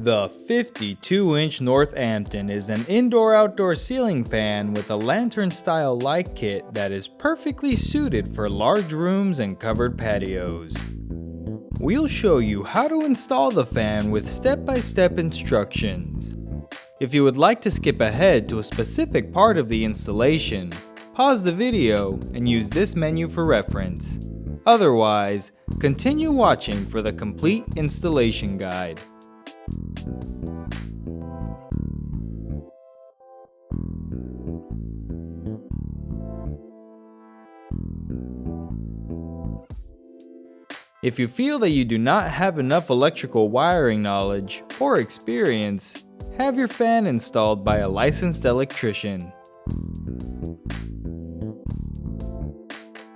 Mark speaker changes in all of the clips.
Speaker 1: The 52-inch Northampton is an indoor-outdoor ceiling fan with a lantern-style light kit that is perfectly suited for large rooms and covered patios. We'll show you how to install the fan with step-by-step instructions. If you would like to skip ahead to a specific part of the installation, pause the video and use this menu for reference. Otherwise, continue watching for the complete installation guide. If you feel that you do not have enough electrical wiring knowledge or experience, have your fan installed by a licensed electrician.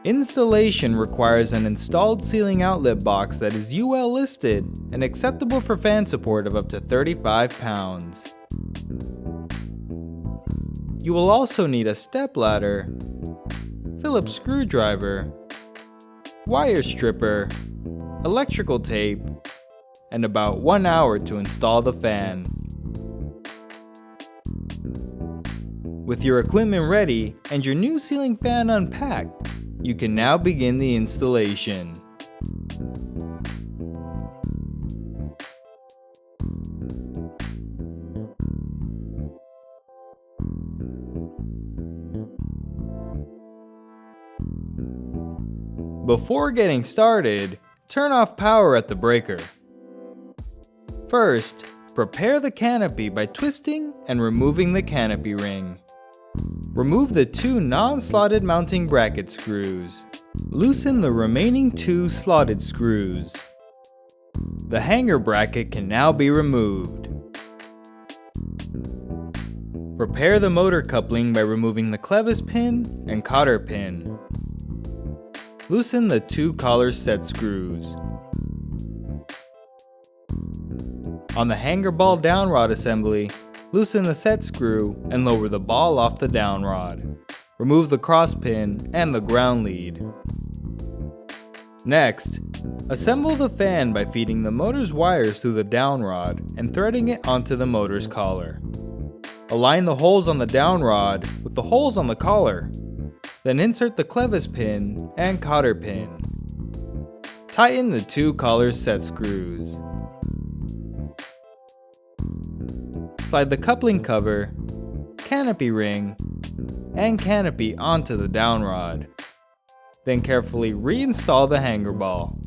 Speaker 1: Installation requires an installed ceiling outlet box that is UL listed and acceptable for fan support of up to 35 pounds. You will also need a stepladder, Phillips screwdriver, wire stripper, electrical tape, and about 1 hour to install the fan. With your equipment ready and your new ceiling fan unpacked, you can now begin the installation. Before getting started, turn off power at the breaker. First, prepare the canopy by twisting and removing the canopy ring. Remove the 2 non-slotted mounting bracket screws. Loosen the remaining 2 slotted screws. The hanger bracket can now be removed. Prepare the motor coupling by removing the clevis pin and cotter pin. Loosen the 2 collar set screws. On the hanger ball downrod assembly, loosen the set screw and lower the ball off the downrod. Remove the cross pin and the ground lead. Next, assemble the fan by feeding the motor's wires through the downrod and threading it onto the motor's collar. Align the holes on the downrod with the holes on the collar. Then insert the clevis pin and cotter pin. Tighten the 2 collar set screws. Slide the coupling cover, canopy ring, and canopy onto the downrod. Then carefully reinstall the hanger ball.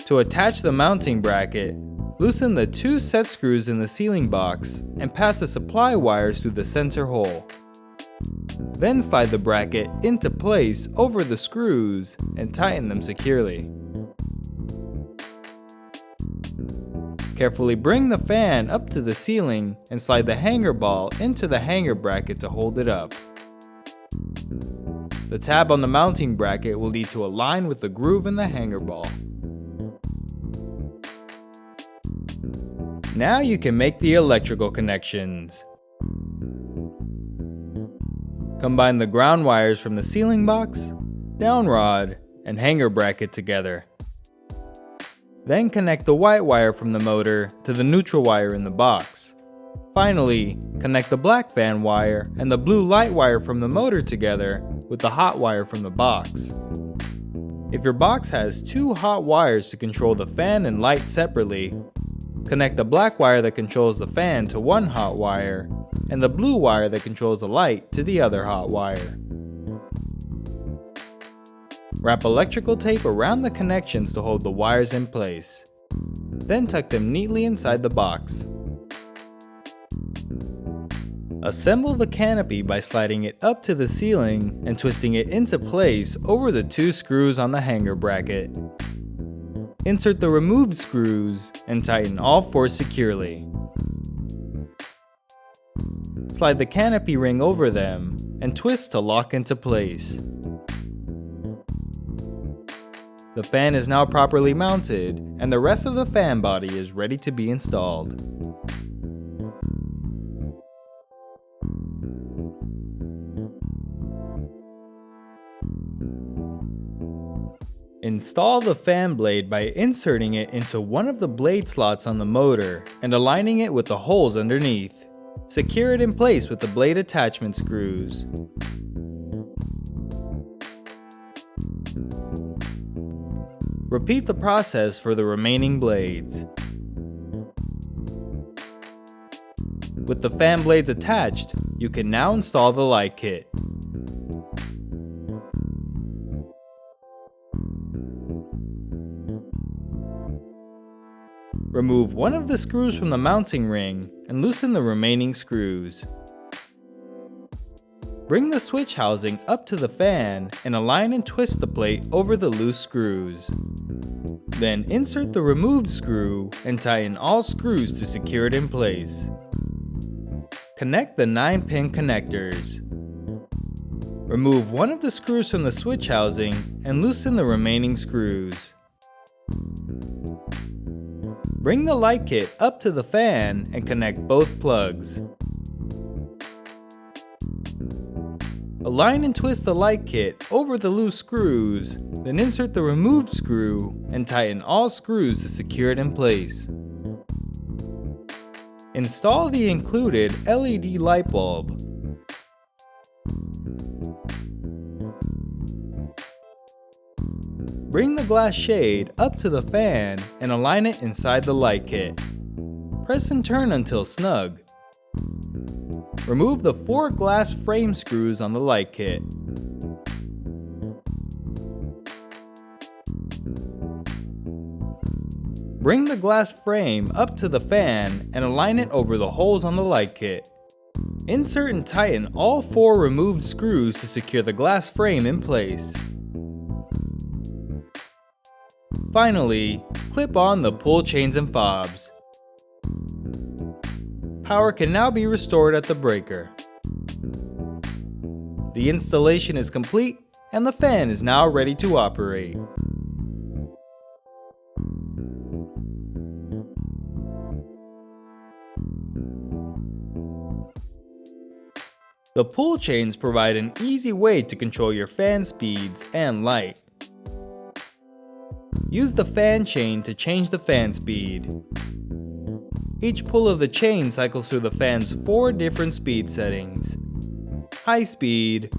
Speaker 1: To attach the mounting bracket, loosen the 2 set screws in the ceiling box and pass the supply wires through the center hole. Then slide the bracket into place over the screws and tighten them securely. Carefully bring the fan up to the ceiling and slide the hanger ball into the hanger bracket to hold it up. The tab on the mounting bracket will need to align with the groove in the hanger ball. Now you can make the electrical connections. Combine the ground wires from the ceiling box, downrod, and hanger bracket together. Then connect the white wire from the motor to the neutral wire in the box. Finally, connect the black fan wire and the blue light wire from the motor together with the hot wire from the box. If your box has 2 hot wires to control the fan and light separately, connect the black wire that controls the fan to one hot wire and the blue wire that controls the light to the other hot wire. Wrap electrical tape around the connections to hold the wires in place. Then tuck them neatly inside the box. Assemble the canopy by sliding it up to the ceiling and twisting it into place over the 2 screws on the hanger bracket. Insert the removed screws and tighten all 4 securely. Slide the canopy ring over them and twist to lock into place. The fan is now properly mounted and the rest of the fan body is ready to be installed. Install the fan blade by inserting it into one of the blade slots on the motor and aligning it with the holes underneath. Secure it in place with the blade attachment screws. Repeat the process for the remaining blades. With the fan blades attached, you can now install the light kit. Remove one of the screws from the mounting ring and loosen the remaining screws. Bring the switch housing up to the fan and align and twist the plate over the loose screws. Then insert the removed screw and tighten all screws to secure it in place. Connect the 9-pin connectors. Remove one of the screws from the switch housing and loosen the remaining screws. Bring the light kit up to the fan and connect both plugs. Align and twist the light kit over the loose screws, then insert the removed screw and tighten all screws to secure it in place. Install the included LED light bulb. Bring the glass shade up to the fan and align it inside the light kit. Press and turn until snug. Remove the 4 glass frame screws on the light kit. Bring the glass frame up to the fan and align it over the holes on the light kit. Insert and tighten all 4 removed screws to secure the glass frame in place. Finally, clip on the pull chains and fobs. Power can now be restored at the breaker. The installation is complete and the fan is now ready to operate. The pull chains provide an easy way to control your fan speeds and light. Use the fan chain to change the fan speed. Each pull of the chain cycles through the fan's 4 different speed settings: high speed,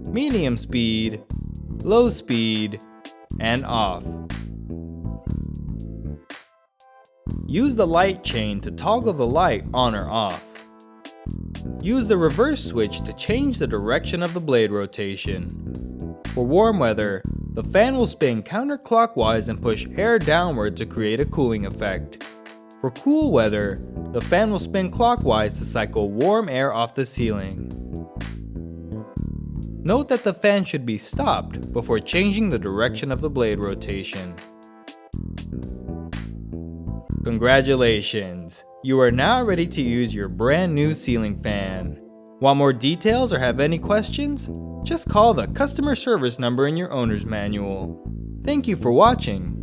Speaker 1: medium speed, low speed, and off. Use the light chain to toggle the light on or off. Use the reverse switch to change the direction of the blade rotation. For warm weather, the fan will spin counterclockwise and push air downward to create a cooling effect. For cool weather, the fan will spin clockwise to cycle warm air off the ceiling. Note that the fan should be stopped before changing the direction of the blade rotation. Congratulations! You are now ready to use your brand new ceiling fan. Want more details or have any questions? Just call the customer service number in your owner's manual. Thank you for watching.